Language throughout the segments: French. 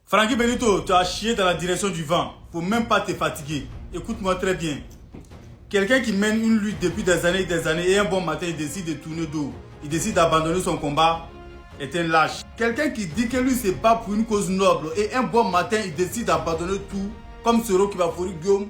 Francky Benito, tu as chié dans la direction du vent. Faut même pas te fatiguer. Écoute-moi très bien. Quelqu'un qui mène une lutte depuis des années et un bon matin il décide de tourner dos, il décide d'abandonner son combat, est un lâche. Quelqu'un qui dit que lui se bat pour une cause noble et un bon matin il décide d'abandonner tout, comme Soro qui va fourrer Guillaume,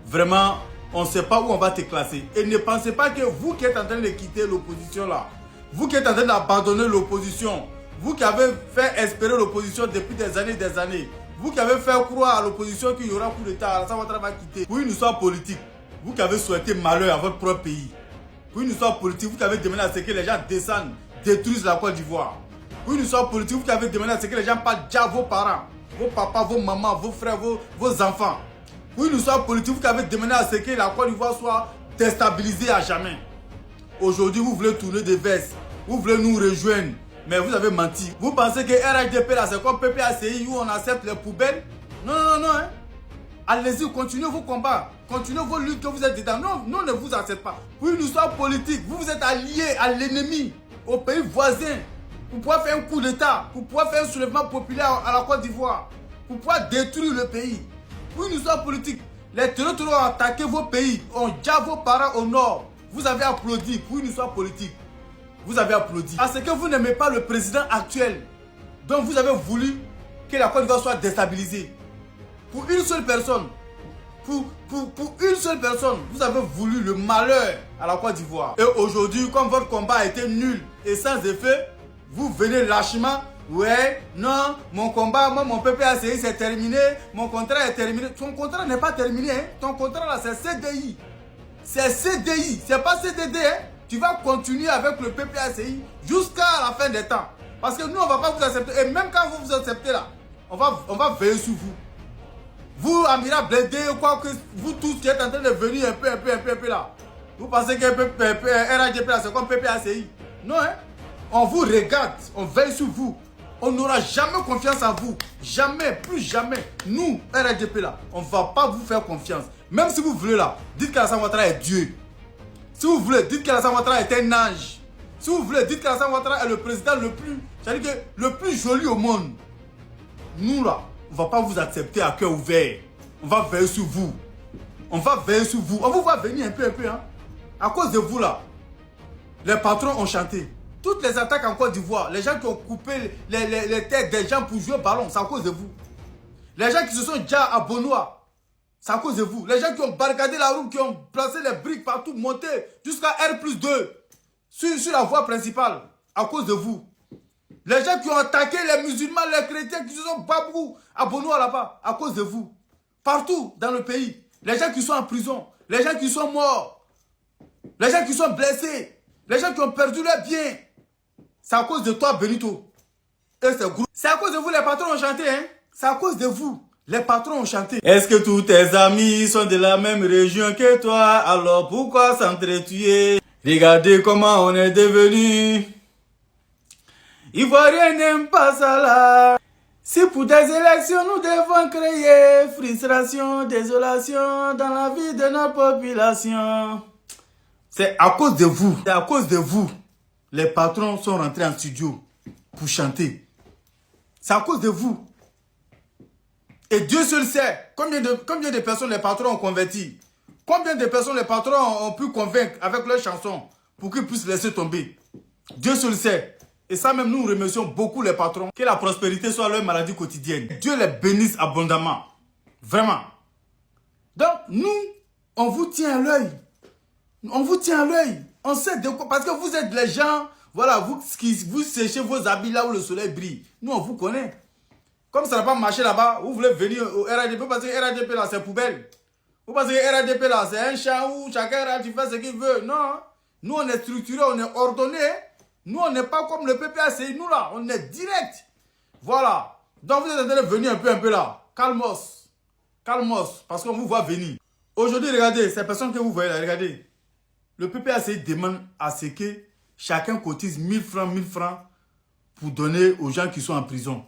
vraiment on ne sait pas où on va te classer. Et ne pensez pas que vous qui êtes en train de quitter l'opposition là, vous qui êtes en train d'abandonner l'opposition, vous qui avez fait espérer l'opposition depuis des années, vous qui avez fait croire à l'opposition qu'il y aura coup d'État, Alassane Ouattara va quitter, pour une histoire politique, vous qui avez souhaité malheur à votre propre pays, pour une histoire politique, vous qui avez demandé à ce que les gens descendent, détruisent la Côte d'Ivoire, pour une histoire politique, vous qui avez demandé à ce que les gens parlent déjà à vos parents, vos papas, vos mamans, vos frères, vos enfants, pour une histoire politique, vous qui avez demandé à ce que la Côte d'Ivoire soit déstabilisée à jamais. Aujourd'hui, vous voulez tourner des vestes, vous voulez nous rejoindre, mais vous avez menti. Vous pensez que RHDP là, c'est comme PPACI où on accepte les poubelles? Non, non, non, hein. Allez-y, continuez vos combats, continuez vos luttes que vous êtes dedans. Non, non, ne vous acceptez pas. Pour une histoire politique, vous vous êtes alliés à l'ennemi, au pays voisin, pour pouvoir faire un coup d'État, pour pouvoir faire un soulèvement populaire à la Côte d'Ivoire, pour pouvoir détruire le pays. Pour une histoire politique, les terroristes ont attaqué vos pays, ont déjà vos parents au nord. Vous avez applaudi pour une histoire politique. Vous avez applaudi. Parce que vous n'aimez pas le président actuel. Donc vous avez voulu que la Côte d'Ivoire soit déstabilisée. Pour une seule personne. Pour une seule personne, vous avez voulu le malheur à la Côte d'Ivoire. Et aujourd'hui, comme votre combat a été nul et sans effet, vous venez lâchement. Ouais, non, mon combat, moi, mon PPACI, c'est terminé. Mon contrat est terminé. Ton contrat n'est pas terminé. Hein. Ton contrat là, c'est CDI. C'est CDI, c'est pas CDD. Hein. Tu vas continuer avec le PPACI jusqu'à la fin des temps. Parce que nous, on ne va pas vous accepter. Et même quand vous vous acceptez là, on va veiller sur vous. Vous, Amira Blédé, quoi que vous tous qui êtes en train de venir un peu là. Vous pensez que RHDP là, c'est comme PPACI. Non, hein. On vous regarde, on veille sur vous. On n'aura jamais confiance en vous. Jamais, plus jamais. Nous, RHDP là, on ne va pas vous faire confiance. Même si vous voulez là, dites qu'Alassane Ouattara est Dieu. Si vous voulez, dites qu'Alassane Ouattara est un ange. Si vous voulez, dites qu'Alassane Ouattara est le président le plus joli au monde. Nous là, on ne va pas vous accepter à cœur ouvert. On va veiller sur vous. On va veiller sur vous. On vous va venir un peu, hein. À cause de vous là, les patrons ont chanté. Toutes les attaques en Côte d'Ivoire, les gens qui ont coupé les têtes des gens pour jouer au ballon, c'est à cause de vous. Les gens qui se sont déjà à Bonois, c'est à cause de vous. Les gens qui ont barricadé la route, qui ont placé les briques partout, monté jusqu'à R+2 sur la voie principale, à cause de vous. Les gens qui ont attaqué les musulmans, les chrétiens qui se sont babou à Bonois là-bas, à cause de vous. Partout dans le pays. Les gens qui sont en prison, les gens qui sont morts, les gens qui sont blessés, les gens qui ont perdu leurs biens. C'est à cause de toi, Benito. C'est à cause de vous, les patrons ont chanté, hein. C'est à cause de vous. Les patrons ont chanté. Est-ce que tous tes amis sont de la même région que toi? Alors pourquoi s'entretuer? Regardez comment on est devenu. Ivoirien n'aime pas ça là. Si pour des élections nous devons créer frustration, désolation dans la vie de notre population. C'est à cause de vous. C'est à cause de vous. Les patrons sont rentrés en studio pour chanter. C'est à cause de vous. Et Dieu seul sait combien de personnes les patrons ont converti. Combien de personnes les patrons ont pu convaincre avec leurs chansons pour qu'ils puissent laisser tomber. Dieu seul sait. Et ça même, nous remercions beaucoup les patrons. Que la prospérité soit leur maladie quotidienne. Dieu les bénisse abondamment. Vraiment. Donc, nous, on vous tient à l'œil. On vous tient à l'œil. On sait de quoi. Parce que vous êtes les gens, voilà, vous séchez vos habits là où le soleil brille. Nous, on vous connaît. Comme ça n'a pas marché là-bas, vous voulez venir au RHDP parce que RHDP là, c'est poubelle. Vous pensez que RHDP là, c'est un champ où chacun fait ce qu'il veut. Non. Nous, on est structuré, on est ordonné. Nous, on n'est pas comme le PPACI. Nous là, on est direct. Voilà. Donc, vous êtes en train de venir un peu là. Calmos. Calmos. Parce qu'on vous voit venir. Aujourd'hui, regardez, ces personnes que vous voyez là, regardez. Le PPACI demande à ce que chacun cotise 1000 francs pour donner aux gens qui sont en prison.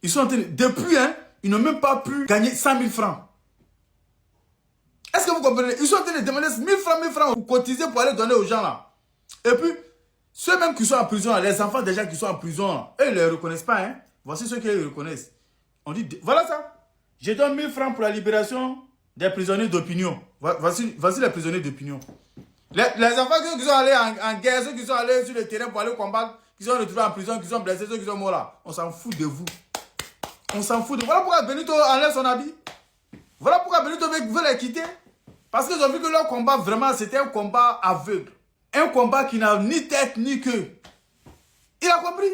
Ils sont en train de... Depuis, hein, ils n'ont même pas pu gagner 100 000 francs. Est-ce que vous comprenez? Ils sont en train de demander 1000 francs pour cotiser pour aller donner aux gens là. Et puis, ceux même qui sont en prison, les enfants des gens qui sont en prison, eux, ils ne les reconnaissent pas. Hein. Voici ceux qui les reconnaissent. On dit, voilà ça. Je donne 1000 francs pour la libération des prisonniers d'opinion. Voici les prisonniers d'opinion. Les enfants qui sont allés en guerre, ceux qui sont allés sur le terrain pour aller combattre, qui sont retrouvés en prison, qui sont blessés, ceux qui sont morts là. On s'en fout de vous. On s'en fout de vous. Voilà pourquoi Benito enlève son habit. Voilà pourquoi Benito veut les quitter. Parce qu'ils ont vu que leur combat, vraiment, c'était un combat aveugle. Un combat qui n'a ni tête ni queue. Il a compris.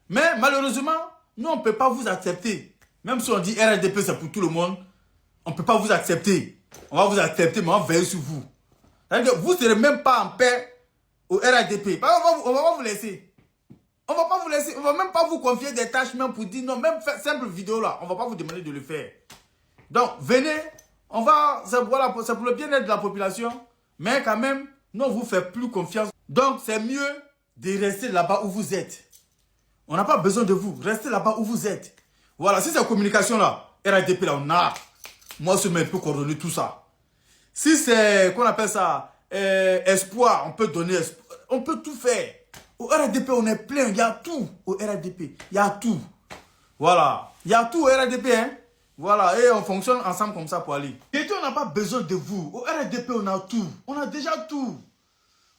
Mais malheureusement, nous, on ne peut pas vous accepter. Même si on dit RDP, c'est pour tout le monde, on ne peut pas vous accepter. On va vous accepter, mais on va veiller sur vous. C'est-à-dire que vous ne serez même pas en paix au RDP. On va pas vous laisser. On va pas vous laisser. On va même pas vous confier des tâches même pour dire non, même faire simple vidéo là. On va pas vous demander de le faire. Donc, venez. On va, c'est pour le bien-être de la population. Mais quand même, nous, on vous fait plus confiance. Donc, c'est mieux de rester là-bas où vous êtes. On n'a pas besoin de vous. Restez là-bas où vous êtes. Voilà, si c'est communication là, RDP là, on a. Moi, je peux coordonner tout ça. Si c'est, qu'on appelle ça, espoir, on peut donner espoir. On peut tout faire. Au RDP, on est plein. Il y a tout au RDP. Il y a tout. Voilà. Il y a tout au RDP, hein. Voilà. Et on fonctionne ensemble comme ça pour aller. Et on n'a pas besoin de vous. Au RDP, on a tout. On a déjà tout.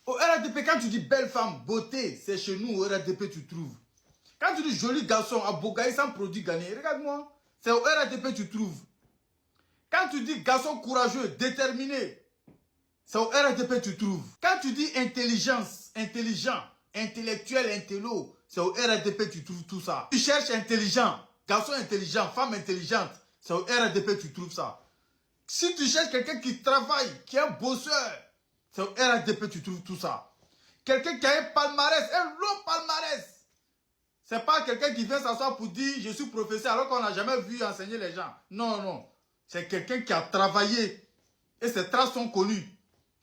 Au RDP, quand tu dis belle femme, beauté, c'est chez nous, au RDP, tu trouves. Quand tu dis joli garçon, à Bogaï, sans produit gagné, regarde-moi. C'est au RDP, tu trouves. Quand tu dis garçon courageux, déterminé, c'est au RDP tu trouves. Quand tu dis intelligence, intelligent, intellectuel, intello, c'est au RDP tu trouves tout ça. Tu cherches intelligent, garçon intelligent, femme intelligente, c'est au RDP tu trouves ça. Si tu cherches quelqu'un qui travaille, qui est un bosseur, c'est au RDP tu trouves tout ça. Quelqu'un qui a un palmarès, un long palmarès. C'est pas quelqu'un qui vient s'asseoir pour dire je suis professeur alors qu'on n'a jamais vu enseigner les gens. Non, non. C'est quelqu'un qui a travaillé et ses traces sont connues.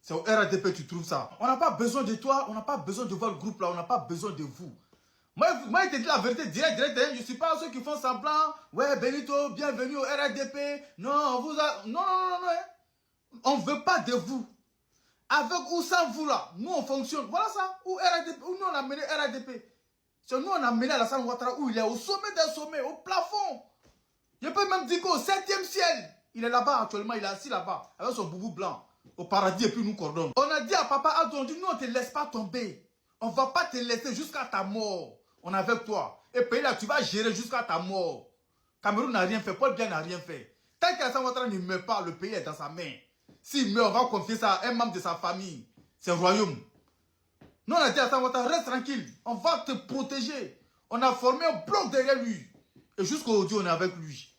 C'est au RDP tu trouves ça. On n'a pas besoin de toi, on n'a pas besoin de votre groupe là, on n'a pas besoin de vous. Moi, je te dis la vérité direct, je ne suis pas ceux qui font semblant. Ouais, Benito, bienvenue au RDP. Non, on vous a... Non, non, non, non. Hein. On ne veut pas de vous. Avec ou sans vous là, nous on fonctionne. Voilà ça. Où nous on a mené RDP. C'est nous on a mené Alassane Ouattara où il est au sommet des sommets, au plafond. Je peux même dire qu'au 7e ciel, il est là-bas actuellement, il est assis là-bas, avec son boubou blanc, au paradis et puis nous coordonne. On a dit à papa Adou, on dit, nous on ne te laisse pas tomber. On ne va pas te laisser jusqu'à ta mort. On est avec toi. Et puis là, tu vas gérer jusqu'à ta mort. Cameroun n'a rien fait, Paul Biya n'a rien fait. Tant qu'Alassane Ouattara ne meurt pas, le pays est dans sa main. S'il meurt, on va confier ça à un membre de sa famille. C'est le royaume. Nous on a dit à Alassane Ouattara, reste tranquille, on va te protéger. On a formé un bloc derrière lui. Et jusqu'aujourd'hui, on est avec lui.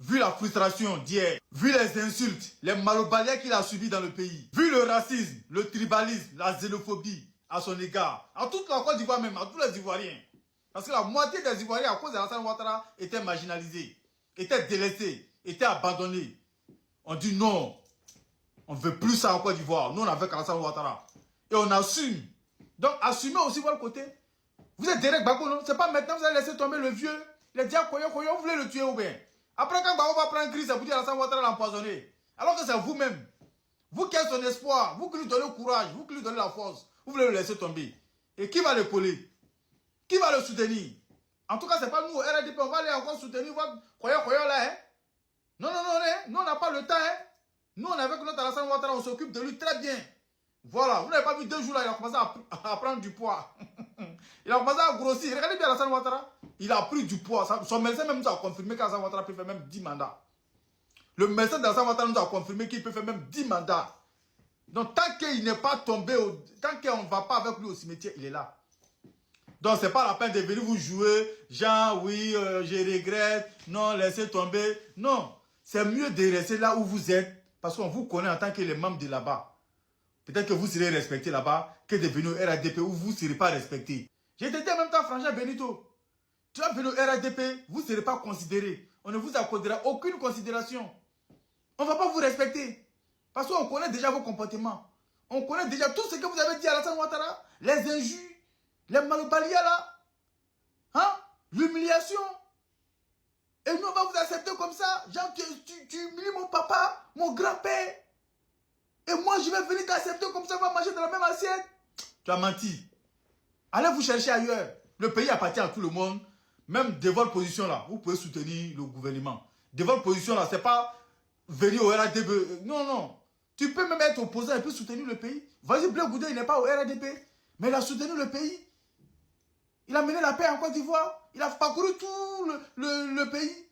Vu la frustration d'hier, vu les insultes, les malobalias qu'il a subis dans le pays, vu le racisme, le tribalisme, la xénophobie à son égard, à toute la Côte d'Ivoire même, à tous les Ivoiriens. Parce que la moitié des Ivoiriens, à cause d'Alassane Ouattara, étaient marginalisés, étaient délaissés, étaient abandonnés. On dit non, on ne veut plus ça en Côte d'Ivoire. Nous, on est avec Alassane Ouattara. Et on assume. Donc, assumez aussi votre côté. Vous êtes Derek Bako, non? C'est pas maintenant que vous allez laisser tomber le vieux. Il a dit à Koyo, vous voulez le tuer ou bien? Après, quand Bako va prendre crise, ça vous dit Alassane Ouattara l'empoisonner. Alors que c'est vous-même. Vous qui êtes son espoir, vous qui lui donnez le courage, vous qui lui donnez la force, vous voulez le laisser tomber. Et qui va l'épauler? Qui va le soutenir? En tout cas, ce n'est pas nous, au RDP, on va aller encore soutenir votre Koyo là, hein? Non, non, non, hein? Nous, on n'a pas le temps, hein? Nous, on est avec notre Alassane Ouattara, on s'occupe de lui très bien. Voilà, vous n'avez pas vu 2 jours là, il a commencé à prendre du poids. Il a commencé à grossir. Regardez bien Alassane Ouattara. Il a pris du poids. Son médecin même nous a confirmé qu'Alassane Ouattara peut faire même 10 mandats. Le médecin d'Alassane Ouattara nous a confirmé qu'il peut faire même 10 mandats. Donc tant qu'il n'est pas tombé, tant qu'on ne va pas avec lui au cimetière, il est là. Donc ce n'est pas la peine de venir vous jouer. Genre, oui, je regrette. Non, laissez tomber. Non, c'est mieux de rester là où vous êtes. Parce qu'on vous connaît en tant que les membres de là-bas. Peut-être que vous serez respecté là-bas, que de venir au RADP où vous ne serez pas respecté. J'ai été en même temps, Frangin Benito. Tu vas venir au RADP, vous ne serez pas considéré. On ne vous accordera aucune considération. On ne va pas vous respecter. Parce qu'on connaît déjà vos comportements. On connaît déjà tout ce que vous avez dit à Alassane Ouattara. Les injures, les malobalias là. Hein? L'humiliation. Et nous, on va vous accepter comme ça. Genre, tu humilies mon papa, mon grand-père. Et moi, je vais venir t'accepter comme ça, on va manger dans la même assiette. Tu as menti. Allez vous chercher ailleurs. Le pays appartient à tout le monde. même de votre position là, vous pouvez soutenir le gouvernement. De votre position là, c'est pas venir au RADP. Non, non. Tu peux même être opposant et puis soutenir le pays. Vas-y, Blé Goudé, il n'est pas au RADP, mais il a soutenu le pays. Il a mené la paix en Côte d'Ivoire. Il a parcouru tout le pays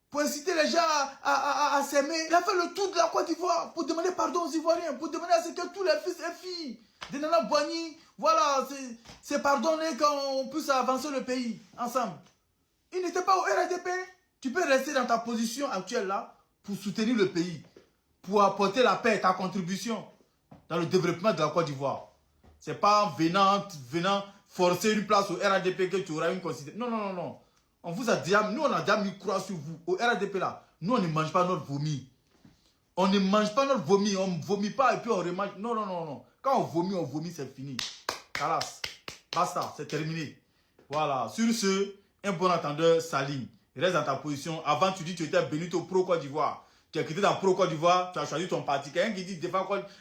pour inciter les gens à s'aimer. Il a fait le tour de la Côte d'Ivoire pour demander pardon aux Ivoiriens, pour demander à ce que tous les fils et filles de Nana Boigny, voilà, c'est pardonné quand on puisse avancer le pays ensemble. Il n'était pas au RADP. Tu peux rester dans ta position actuelle là pour soutenir le pays, pour apporter la paix, ta contribution dans le développement de la Côte d'Ivoire. C'est pas en venant forcer une place au RADP que tu auras une considération. Non, non, non, non. On vous a déjà, nous on a déjà mis croix sur vous. Au RADP là, nous on ne mange pas notre vomi. On ne mange pas notre vomi, on ne vomit pas et puis on remange. Non, non, non, non. Quand on vomit, c'est fini. Calas. Basta, c'est terminé. Voilà. Sur ce, un bon entendeur s'aligne. Reste dans ta position. Avant, tu dis que tu étais Benito pro Côte d'Ivoire. Tu as quitté ta pro Côte d'Ivoire, tu as choisi ton parti. Quelqu'un qui dit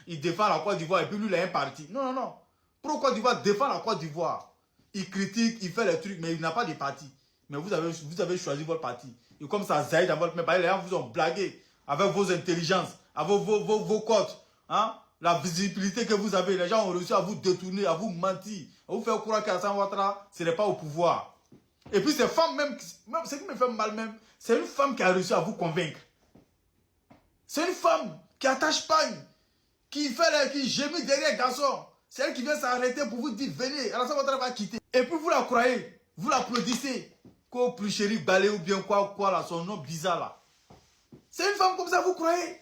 il défend la Côte d'Ivoire et puis lui, il a un parti. Non, non, non. Pro Côte d'Ivoire défend la Côte d'Ivoire. Il critique, il fait les trucs, mais il n'a pas de parti. Mais vous avez choisi votre parti. Et comme ça, Zaïd dans votre main, les gens vous ont blagué avec vos intelligences, avec vos cotes. Hein? La visibilité que vous avez, les gens ont réussi à vous détourner, à vous mentir, à vous faire croire qu'Alassane Ouattara, ce n'est pas au pouvoir. Et puis ces femmes même ce qui me fait mal même, c'est une femme qui a réussi à vous convaincre. C'est une femme qui attache pagne, qui gémit derrière garçon. C'est elle qui vient s'arrêter pour vous dire, venez, Alassane Ouattara va quitter. Et puis vous la croyez, vous l'applaudissez. Quoi, plus chéri, balai ou bien quoi là, son nom bizarre là. C'est une femme comme ça, vous croyez?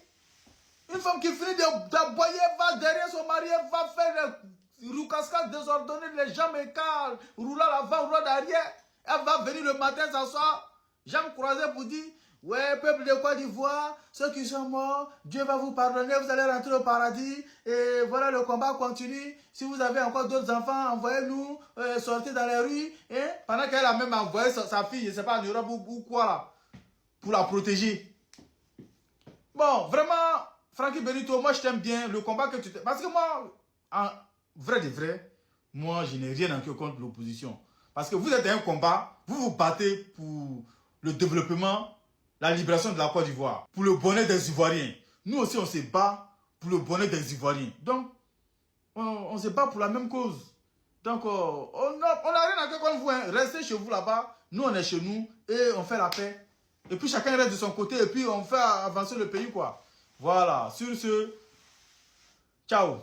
Une femme qui finit d'aboyer, va derrière son mari, va faire les roucascades désordonnées, les jambes écartes, rouler à l'avant, rouler derrière. Elle va venir le matin s'asseoir, jambes croisées pour dire, ouais, peuple de Côte d'Ivoire, ceux qui sont morts, Dieu va vous pardonner, vous allez rentrer au paradis, et voilà, le combat continue. Si vous avez encore d'autres enfants, envoyez-nous, sortez dans les rues, et pendant qu'elle a même envoyé sa fille, je ne sais pas, en Europe ou quoi là, pour la protéger. Bon, vraiment, Francky Benito, moi je t'aime bien, le combat que tu t'es... Parce que moi, en vrai de vrai, moi je n'ai rien en contre l'opposition. Parce que vous êtes dans un combat, vous vous battez pour le développement, la libération de la Côte d'Ivoire, pour le bonheur des Ivoiriens. Nous aussi, on se bat pour le bonheur des Ivoiriens. Donc, on se bat pour la même cause. Donc, on n'a rien à faire contre vous. Hein. Restez chez vous là-bas, nous on est chez nous et on fait la paix. Et puis chacun reste de son côté et puis on fait avancer le pays, quoi. Voilà, sur ce, ciao.